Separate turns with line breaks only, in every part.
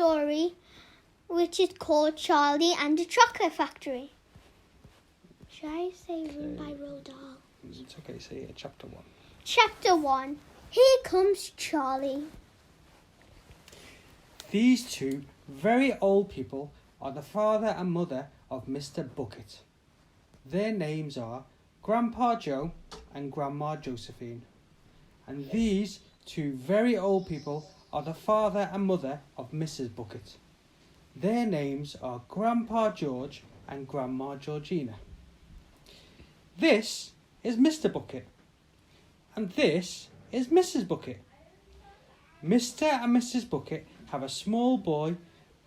story, which is called Charlie and the Chocolate Factory. Should I say written by Roald Dahl?
It's okay, say it, chapter 1.
Chapter 1. Here comes Charlie.
These two very old people are the father and mother of Mr. Bucket. Their names are Grandpa Joe and Grandma Josephine. And these two very old people are the father and mother of Mrs. Bucket. Their names are Grandpa George and Grandma Georgina. This is Mr. Bucket, and this is Mrs. Bucket. Mr. and Mrs. Bucket have a small boy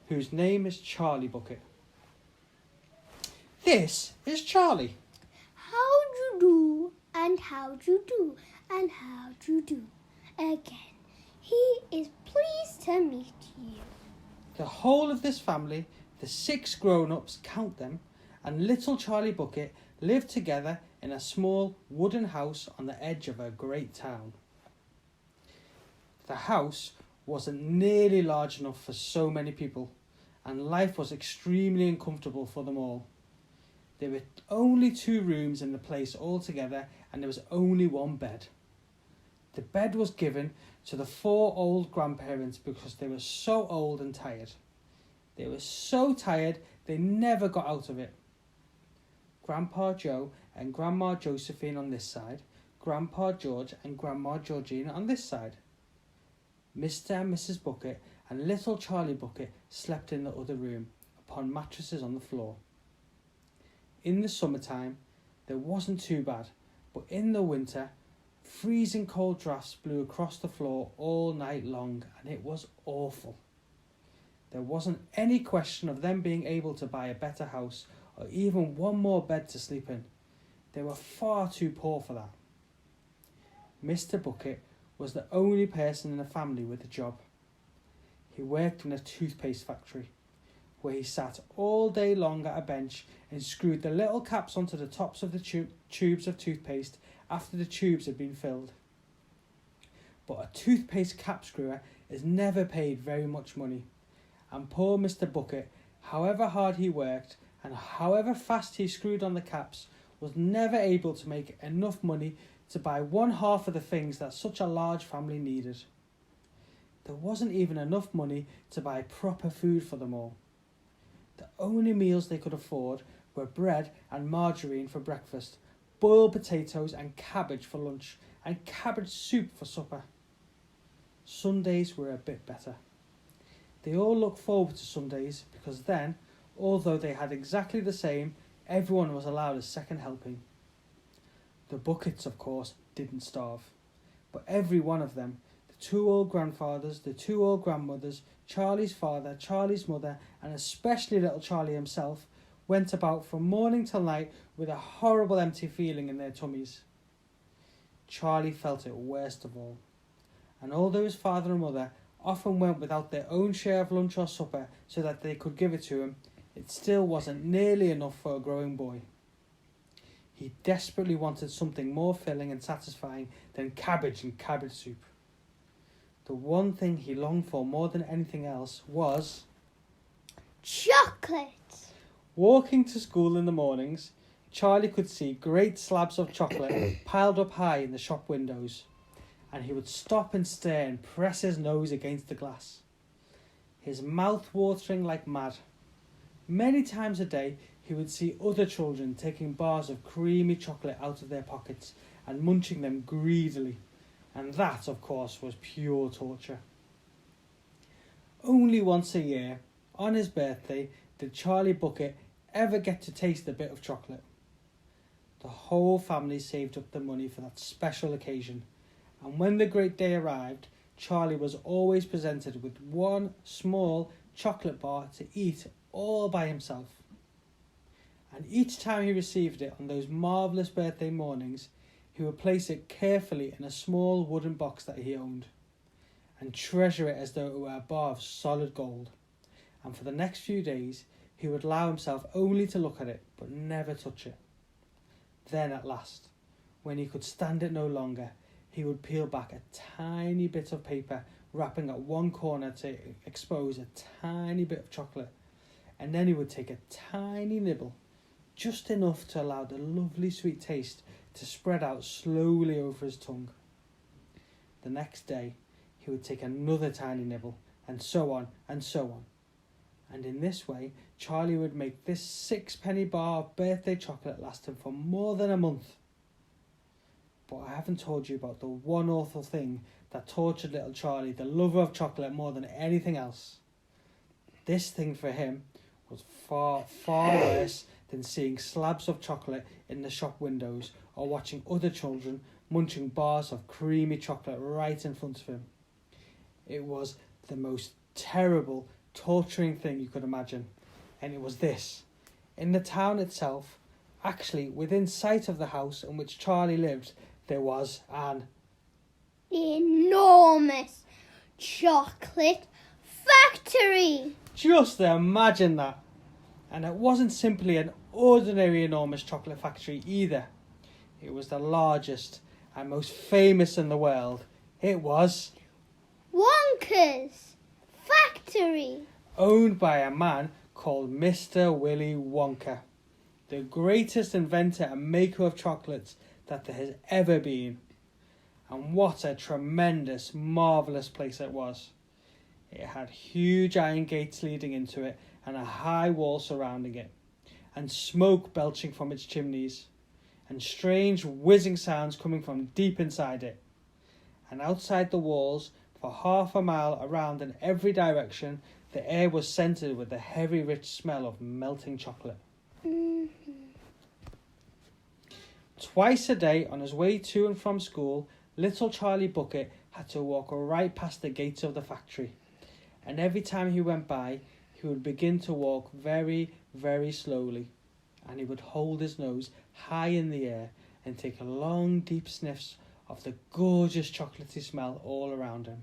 whose name is Charlie Bucket. This is Charlie.
How do you do, and how do you do, and how do you do again. He is pleased to meet you.
The whole of this family, the 6 grown-ups, count them, and little Charlie Bucket lived together in a small wooden house on the edge of a great town. The house wasn't nearly large enough for so many people, and life was extremely uncomfortable for them all. There were only 2 rooms in the place altogether, and there was only 1 bed. The bed was given to the 4 old grandparents because they were so old and tired. They were so tired they never got out of it. Grandpa Joe and Grandma Josephine on this side, Grandpa George and Grandma Georgina on this side. Mr. and Mrs. Bucket and little Charlie Bucket slept in the other room upon mattresses on the floor. In the summertime, there wasn't too bad, but in the winter, freezing cold drafts blew across the floor all night long, and it was awful. There wasn't any question of them being able to buy a better house or even 1 more bed to sleep in. They were far too poor for that. Mr. Bucket was the only person in the family with a job. He worked in a toothpaste factory, where he sat all day long at a bench and screwed the little caps onto the tops of the tubes of toothpaste after the tubes had been filled. But a toothpaste cap screwer is never paid very much money, and poor Mr. Bucket, however hard he worked and however fast he screwed on the caps, was never able to make enough money to buy 1/2 of the things that such a large family needed. There wasn't even enough money to buy proper food for them all. The only meals they could afford were bread and margarine for breakfast, boiled potatoes and cabbage for lunch, and cabbage soup for supper. Sundays were a bit better. They all looked forward to Sundays because then, although they had exactly the same, everyone was allowed a second helping. The Buckets, of course, didn't starve, but every one of them, the 2 old grandfathers, the 2 old grandmothers, Charlie's father, Charlie's mother, and especially little Charlie himself, went about from morning till night with a horrible empty feeling in their tummies. Charlie felt it worst of all, and although his father and mother often went without their own share of lunch or supper so that they could give it to him, it still wasn't nearly enough for a growing boy. He desperately wanted something more filling and satisfying than cabbage and cabbage soup. The one thing he longed for more than anything else was
chocolate.
Walking to school in the mornings, Charlie could see great slabs of chocolate piled up high in the shop windows, and he would stop and stare and press his nose against the glass, his mouth watering like mad. Many times a day, he would see other children taking bars of creamy chocolate out of their pockets and munching them greedily, and that, of course, was pure torture. Only once a year, on his birthday, did Charlie Bucket ever get to taste a bit of chocolate. The whole family saved up the money for that special occasion, and when the great day arrived, Charlie was always presented with 1 small chocolate bar to eat all by himself. And each time he received it on those marvellous birthday mornings, he would place it carefully in a small wooden box that he owned, and treasure it as though it were a bar of solid gold. And for the next few days, he would allow himself only to look at it, but never touch it. Then at last, when he could stand it no longer, he would peel back a tiny bit of paper wrapping at one corner to expose a tiny bit of chocolate, and then he would take a tiny nibble, just enough to allow the lovely sweet taste to spread out slowly over his tongue. The next day, he would take another tiny nibble, and so on and so on. And in this way, Charlie would make this 6-penny bar of birthday chocolate last him for more than a month. But I haven't told you about the one awful thing that tortured little Charlie, the lover of chocolate, more than anything else. This thing for him was far, far worse than seeing slabs of chocolate in the shop windows or watching other children munching bars of creamy chocolate right in front of him. It was the most terrible, torturing thing you could imagine, and it was this. In the town itself, actually within sight of the house in which Charlie lived, there was an
enormous chocolate factory.
Just imagine that. And it wasn't simply an ordinary enormous chocolate factory either. It was the largest and most famous in the world. It was
Wonka's factory,
owned by a man called Mr. Willy Wonka, the greatest inventor and maker of chocolates that there has ever been. And what a tremendous, marvellous place it was. It had huge iron gates leading into it and a high wall surrounding it, and smoke belching from its chimneys, and strange whizzing sounds coming from deep inside it. And outside the walls, for half a mile around in every direction, the air was scented with the heavy, rich smell of melting chocolate. Twice a day on his way to and from school, little Charlie Bucket had to walk right past the gates of the factory. And every time he went by, he would begin to walk very, very slowly. And he would hold his nose high in the air and take long, deep sniffs of the gorgeous chocolatey smell all around him.